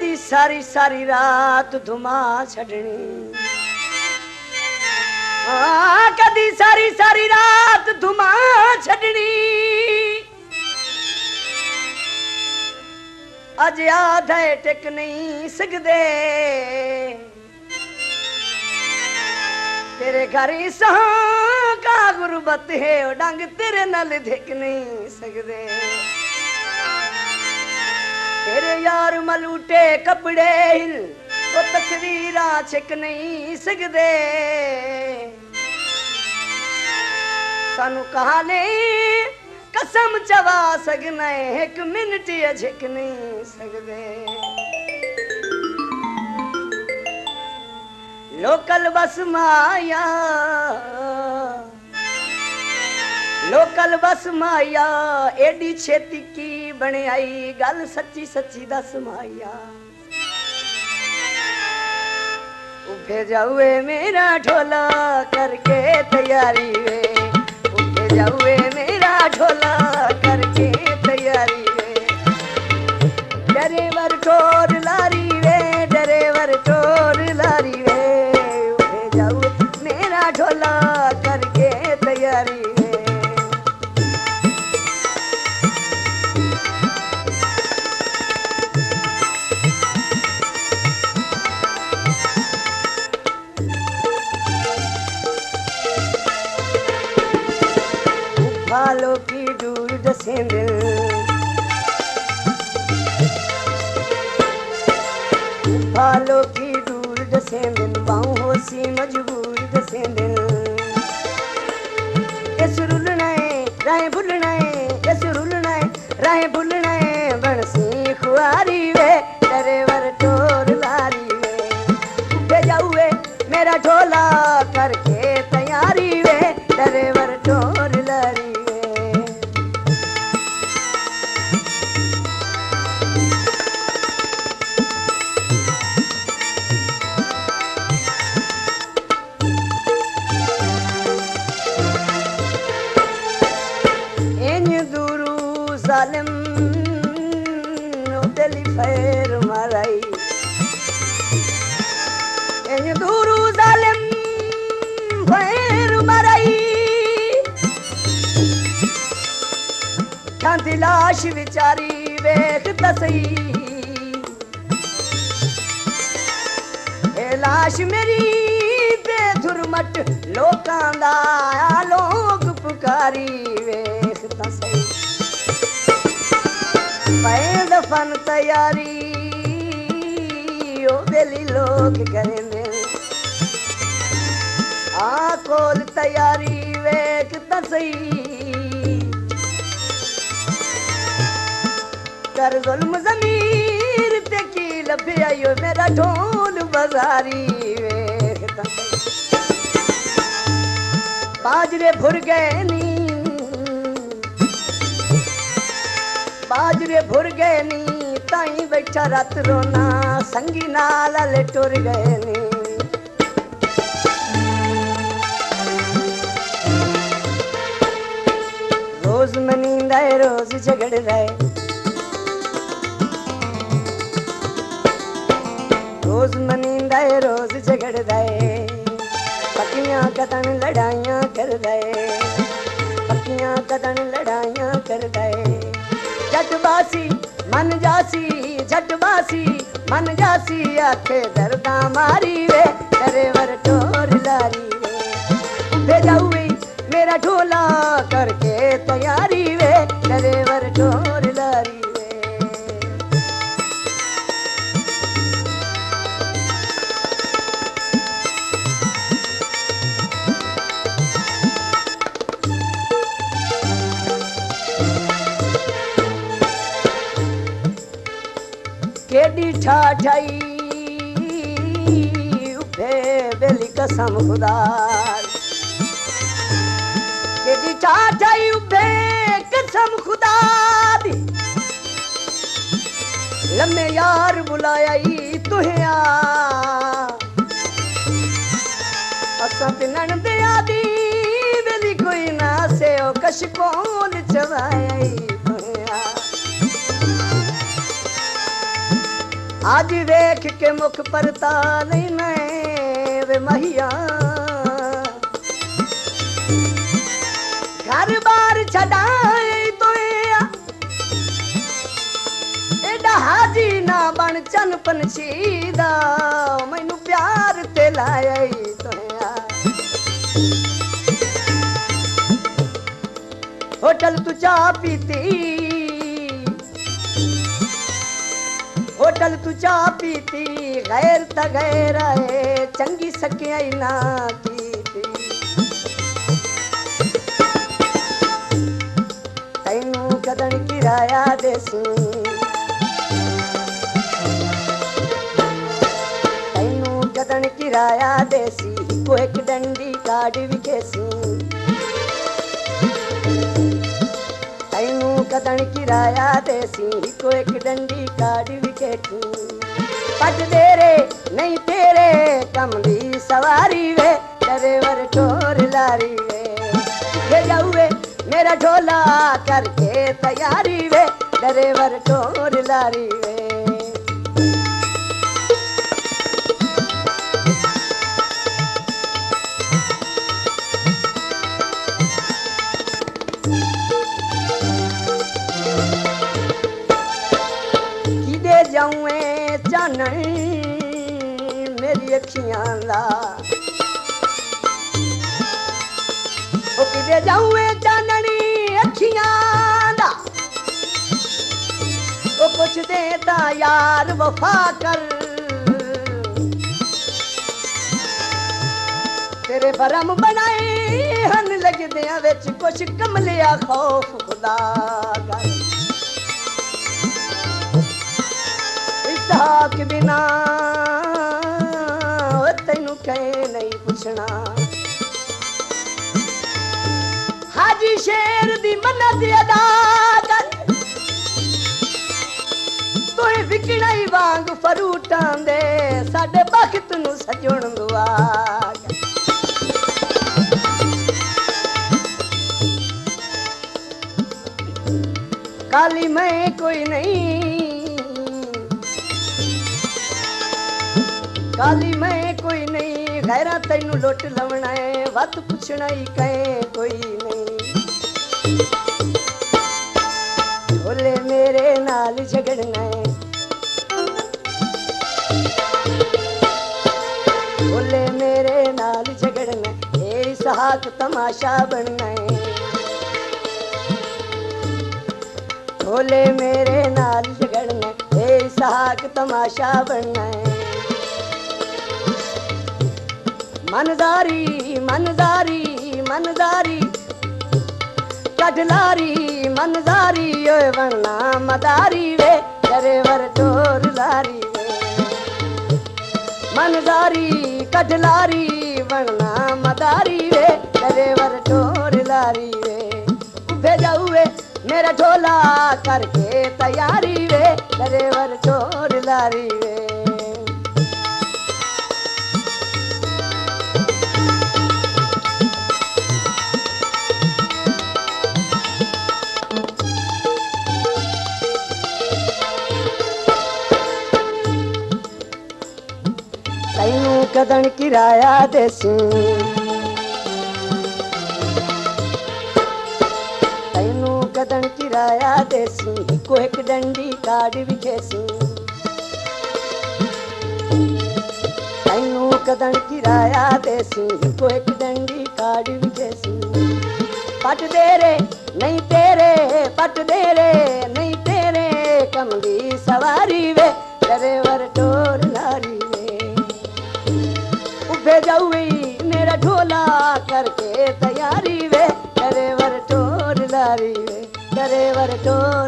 कदी सारी सारी रात धुमा छड़नी, कदी सारी सारी रात धुमा छड़नी, अज आधे टिक नहीं सकदे, तेरे घर सहां का गुरबत है डंग तेरे नाल धिक नहीं सकदे, तेरे यार मलूटे कपड़े हिल वो तस्वीरा छिक नहीं सकदे, सानू कहाने कसम चवा सकना एक मिनट झिक नहीं सकदे, लोकल बस माया, लोकल बस माया एडी छेती की बने आई, गल सच्ची सच्ची दस माया, उठे जाऊए मेरा ढोला करके तैयारी वे, उठे जाऊए मेरा ढोला करके तैयारी वे, ड्राइवर ठोर लारी वे, ड्राइवर ठोर लारी वे, ढोला करके तैयारी है। उफालों की दूर दसें दिल, उफालों की दूर दसें दिल, बाहों होसी मजबूर दसें दिल, इस रुलना है राहें भूलना है, इस रुलना है राहें भूलना है, बणसी खुआरी वे, ड्राइवर ठोर लारी वे, उठे जाऊए मेरा ढोला करके तैयारी वे, ड्राइवर ठोर लारी वे। जालिम दिल फैर मराई, इन दूरू जालिम फैर मराई, थांती लाश विचारी वेख तसई, ए लाश मेरी ते धुरमट लोकां दा लोग पुकारी वेख तसई, दफन तैयारी ओ बेली लोग करेंदे, आ कोल तैयारी वेख तसई, कर जुल्म ज़मीर ते की लभे आयो मेरा ढोल बाजारी वेख तसई, बाजरे भुर गए नी, बाजरे भुर गए नी, ताई बैठा रात रोना, संगी नाल ले टुर गए नी, रोज मनींदा है रोज झगड़ रहे, रोज मनींदा है रोज झगड़ रहे, पक्कियां कदन लड़ाइयां कर रहे, पक्कियां कदन लड़ाइयां कर रहे, झटबासी मन जासी, झटबासी मन जासी, आखे दर्दा मारी वे, ड्राइवर ठोर लारी वे, उठे जाऊए मेरा ढोला करके तैयारी वे, ड्राइवर ठोर लारी वे। केडी ठाठाई उठे बेली कसम खुदा, केडी ठाठाई उठे कसम खुदा दी, लम्मे यार बुलाया तुहे आ, असा पिनन दे आदी बेली कोई ना से ओ कश कोल चवाया तुहे आ, आज वेख के मुख पर ताल वे महिया घर बार छड़ाए तो एडा हाजी ना बन चन पंछीदा मैनू प्यार ते लाया तो होटल तू चाह पीती होटल तू चाह पीती गैर त गैर है चंगी सकियाई ना कीती तैनू कदन किराया देसी तैनू कदन किराया देसी को एक डंडी काट विकेसी कदन किराया देसी को एक डंडी काट विकेटी पट दे रे नहीं तेरे कमली सवारी वे ड्राइवर ठोर लारी वे जाऊए मेरा ढोला करके तैयारी वे ड्राइवर ठोर लारी वे जाऊए चानन मेरी अखियां ला ओ किदे जाऊए चाननी अखियां ला ओ कुछ देता यार वफा कर तेरे भरम बनाए हन लगदे विच कुछ कमलिया खौफ खुदा कर साक बिना तैनू कहे नहीं पूछना हाजी शेर दी मन्नत अदा कर तोए विकना ही वांग फरूटां दे साडे बखत नू सजण दुआ काली मैं कोई नहीं काली मैं कोई नहीं गैरा तैनू लुट लवना है वत पुछना ही कहे कोई नहीं ढोले मेरे नाल झगड़ना है ढोले मेरे नाल झगड़ना ए इसहाक तमाशा बनना है ढोले मेरे नाल झगड़ना ए इसहाक तमाशा बनना है मनदारी मनदारी मनदारी कटलारी मनदारी ओए वरना मदारी वे ड्राइवर ठोर लारी वे मनदारी कटलारी वरना मदारी वे ड्राइवर ठोर लारी वे भेजा हुए मेरा ढोला करके तैयारी वे ड्राइवर ठोर लारी वे कदन किराया देसी तैनू कदन किराया देसी को एक डंडी काट विखेसी तैनू कदन किराया देसी को एक डंडी काट विखेसी पट दे रे नहीं तेरे पट दे रे नहीं तेरे कमली सवारी वे ड्राइवर ठोर लारी जाऊई मेरा ढोला करके तैयारी वे ड्राइवर ठोर लारी वे ड्राइवर ठोर